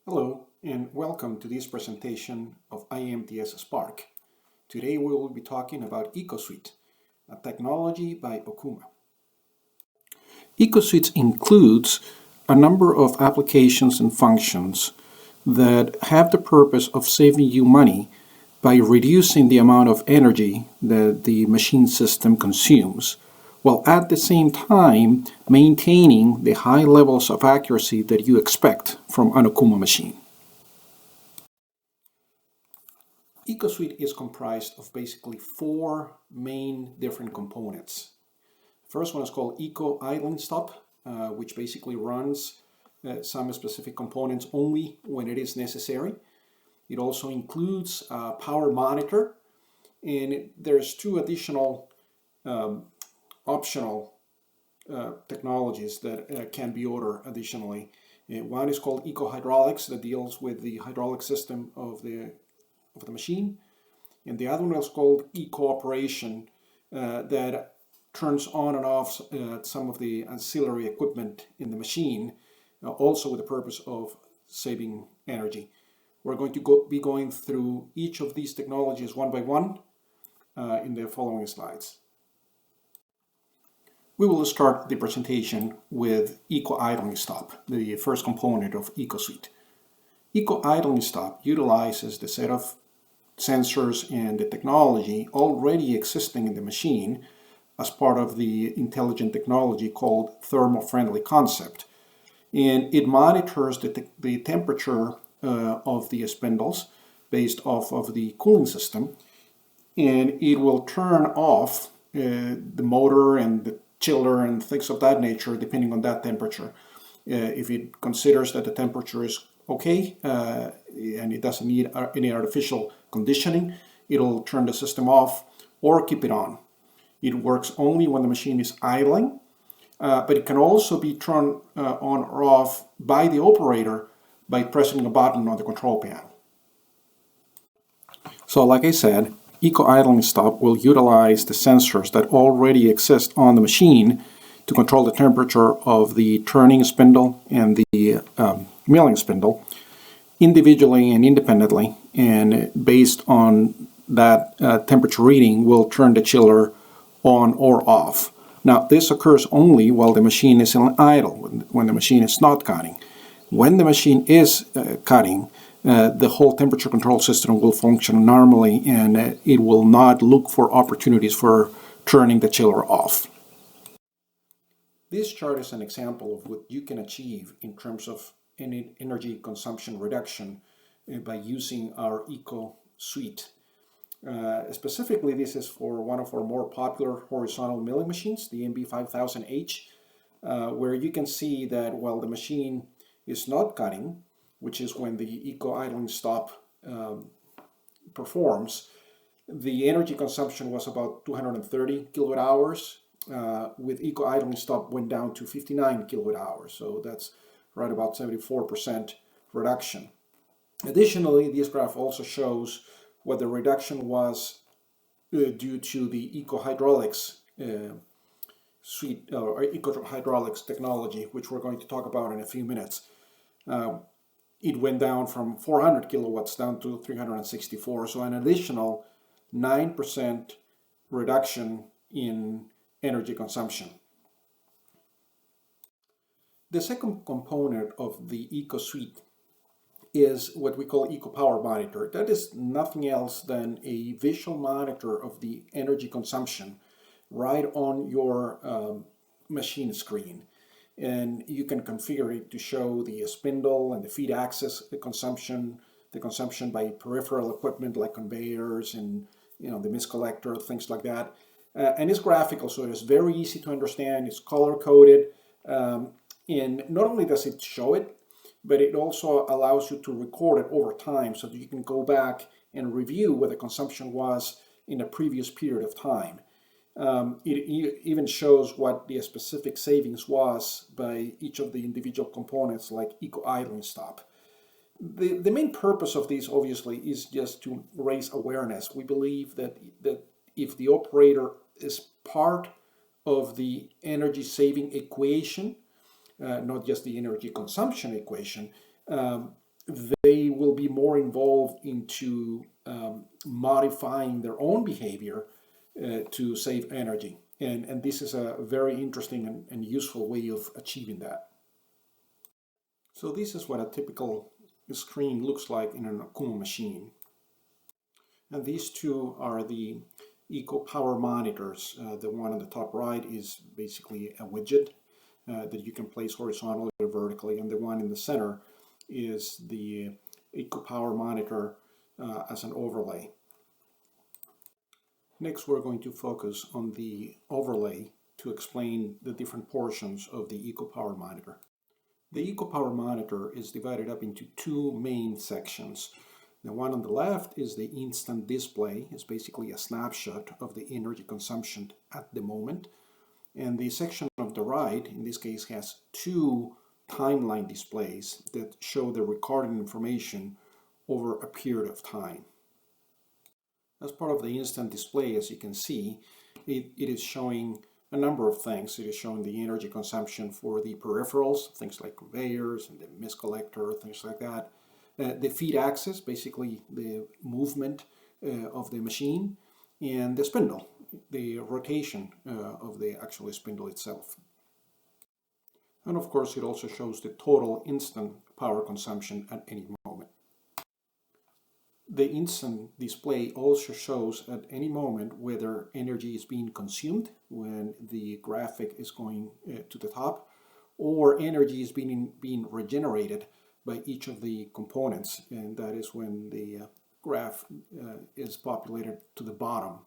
Hello and welcome to this presentation of IMTS Spark. Today we will be talking about EcoSuite, a technology by Okuma. EcoSuite includes a number of applications and functions that have the purpose of saving you money by reducing the amount of energy that the machine system consumes, while at the same time maintaining the high levels of accuracy that you expect from an Okuma machine. EcoSuite is comprised of basically four main different components. The first one is called Eco Idling Stop, which basically runs some specific components only when it is necessary. It also includes a power monitor, and there's two additional optional technologies that can be ordered additionally. One is called Eco Hydraulics, that deals with the hydraulic system of the machine, and the other one is called E-Cooperation that turns on and off some of the ancillary equipment in the machine, also with the purpose of saving energy. We're going to be going through each of these technologies one by one in the following slides. We will start the presentation with Eco Idling Stop, the first component of EcoSuite. Eco Idling Stop utilizes the set of sensors and the technology already existing in the machine as part of the intelligent technology called thermal-friendly concept. And it monitors the temperature of the spindles based off of the cooling system, and it will turn off the motor and the chiller and things of that nature depending on that temperature. If it considers that the temperature is okay and it doesn't need any artificial conditioning, it'll turn the system off or keep it on. It works only when the machine is idling, but it can also be turned on or off by the operator by pressing a button on the control panel. So like I said, Eco Idling Stop will utilize the sensors that already exist on the machine to control the temperature of the turning spindle and the milling spindle individually and independently, and based on that temperature reading will turn the chiller on or off. Now this occurs only while the machine is in idle, when the machine is not cutting. When the machine is cutting, the whole temperature control system will function normally, and it will not look for opportunities for turning the chiller off. This chart is an example of what you can achieve in terms of energy consumption reduction by using our EcoSuite. Specifically, this is for one of our more popular horizontal milling machines, the MB5000H, where you can see that while the machine is not cutting, which is when the Eco Idling Stop performs, the energy consumption was about 230 kilowatt hours. With Eco Idling Stop went down to 59 kilowatt hours, so that's right about 74% reduction. Additionally, this graph also shows what the reduction was due to the Eco Hydraulics suite or Eco Hydraulics technology, which we're going to talk about in a few minutes. It went down from 400 kilowatts down to 364, so an additional 9% reduction in energy consumption. The second component of the EcoSuite is what we call Eco Power Monitor. That is nothing else than a visual monitor of the energy consumption right on your machine screen. And you can configure it to show the spindle and the feed axis, the consumption by peripheral equipment like conveyors and the mist collector, things like that. And it's graphical, so it's very easy to understand. It's color-coded, and not only does it show it, but it also allows you to record it over time so that you can go back and review what the consumption was in a previous period of time. It even shows what the specific savings was by each of the individual components like Eco Idling Stop. The main purpose of this obviously is just to raise awareness. We believe that if the operator is part of the energy saving equation, not just the energy consumption equation, they will be more involved into modifying their own behavior to save energy. And this is a very interesting and useful way of achieving that. So this is what a typical screen looks like in an Okuma machine. And these two are the Eco Power monitors. The one on the top right is basically a widget that you can place horizontally or vertically, and the one in the center is the Eco Power monitor as an overlay. Next, we're going to focus on the overlay to explain the different portions of the Eco Power monitor. The Eco Power monitor is divided up into two main sections. The one on the left is the instant display. It's basically a snapshot of the energy consumption at the moment. And the section of the right, in this case, has two timeline displays that show the recorded information over a period of time. As part of the instant display, as you can see, it is showing a number of things. It is showing the energy consumption for the peripherals, things like conveyors and the mist collector, things like that. The feed axis, basically the movement of the machine, and the spindle, the rotation of the actual spindle itself. And of course, it also shows the total instant power consumption at any moment. The instant display also shows at any moment whether energy is being consumed when the graphic is going to the top, or energy is being regenerated by each of the components, and that is when the graph is populated to the bottom.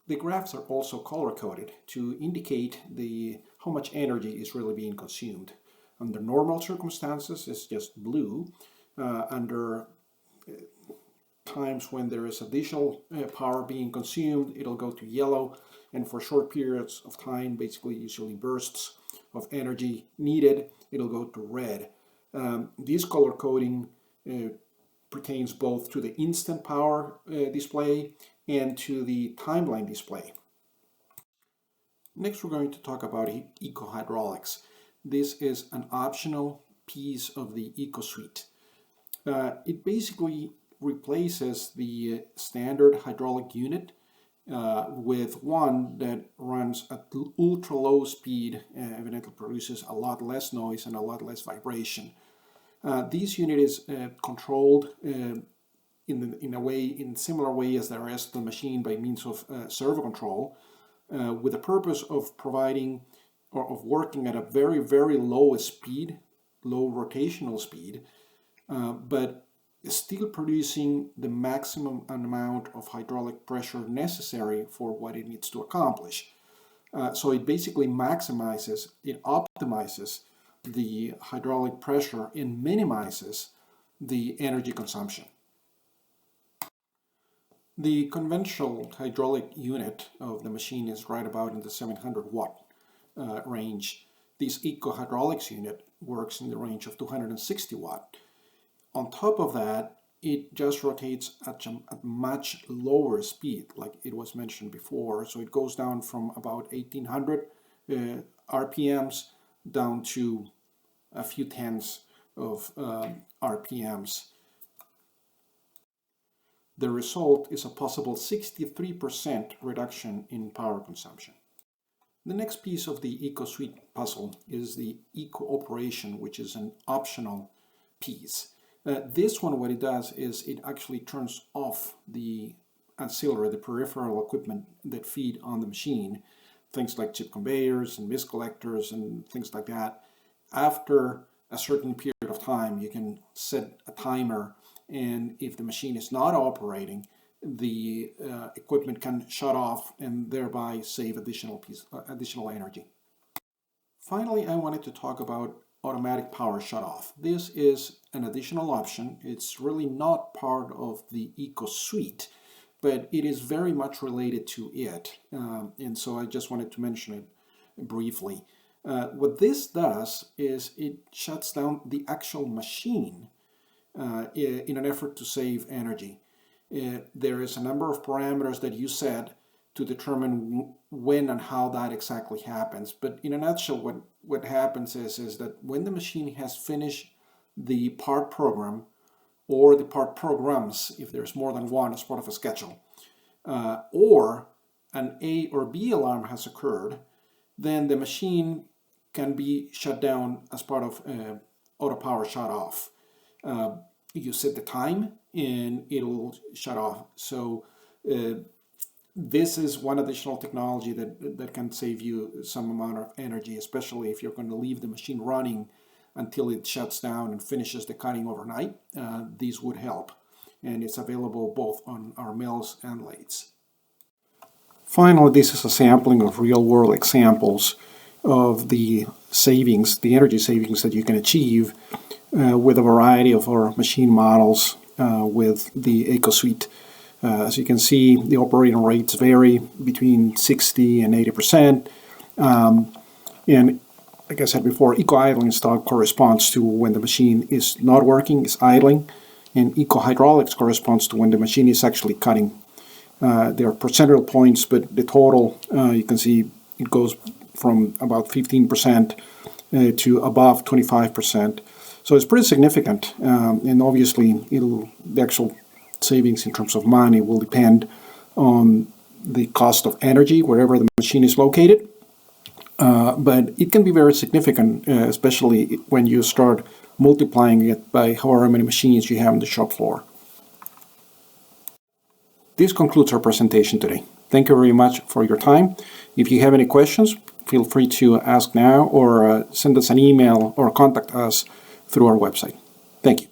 The graphs are also color-coded to indicate how much energy is really being consumed. Under normal circumstances, it's just blue. Under times when there is additional power being consumed, it'll go to yellow, and for short periods of time, basically usually bursts of energy needed, it'll go to red. This color coding pertains both to the instant power display and to the timeline display. Next, we're going to talk about eco-hydraulics. This is an optional piece of the eco suite. It basically replaces the standard hydraulic unit with one that runs at ultra low speed, evidently produces a lot less noise and a lot less vibration. This unit is controlled in similar way as the rest of the machine by means of servo control, with the purpose of providing or of working at a very, very low speed, low rotational speed, but still producing the maximum amount of hydraulic pressure necessary for what it needs to accomplish. So it basically maximizes, it optimizes the hydraulic pressure and minimizes the energy consumption. The conventional hydraulic unit of the machine is right about in the 700 watt range. This eco-hydraulics unit works in the range of 260 watt. On top of that, it just rotates at much lower speed, like it was mentioned before. So it goes down from about 1800 RPMs down to a few tenths of RPMs. The result is a possible 63% reduction in power consumption. The next piece of the Eco Suite puzzle is the Eco Operation, which is an optional piece. This one, what it does is it actually turns off the ancillary, the peripheral equipment that feed on the machine, things like chip conveyors and mist collectors and things like that. After a certain period of time, you can set a timer, and if the machine is not operating, the equipment can shut off and thereby save additional energy. Finally, I wanted to talk about automatic power shutoff. This is an additional option. It's really not part of the Eco Suite, but it is very much related to it. And so I just wanted to mention it briefly. What this does is it shuts down the actual machine in an effort to save energy. There is a number of parameters that you set to determine when and how that exactly happens. But in a nutshell, what happens is that when the machine has finished the part program or the part programs, if there's more than one as part of a schedule, or an A or B alarm has occurred, then the machine can be shut down as part of auto power shut off. You set the time and it'll shut off. So this is one additional technology that can save you some amount of energy, especially if you're going to leave the machine running until it shuts down and finishes the cutting overnight. These would help, and it's available both on our mills and lathes. Finally, this is a sampling of real-world examples of the savings, the energy savings that you can achieve with a variety of our machine models with the EcoSuite. As you can see, the operating rates vary between 60 and 80%. And like I said before, eco-idling stop corresponds to when the machine is not working, is idling, and eco-hydraulics corresponds to when the machine is actually cutting. There are percentile points, but the total, you can see it goes from about 15% to above 25%. So it's pretty significant, and obviously the actual savings in terms of money will depend on the cost of energy wherever the machine is located. But it can be very significant, especially when you start multiplying it by however many machines you have on the shop floor. This concludes our presentation today. Thank you very much for your time. If you have any questions, feel free to ask now or send us an email or contact us through our website. Thank you.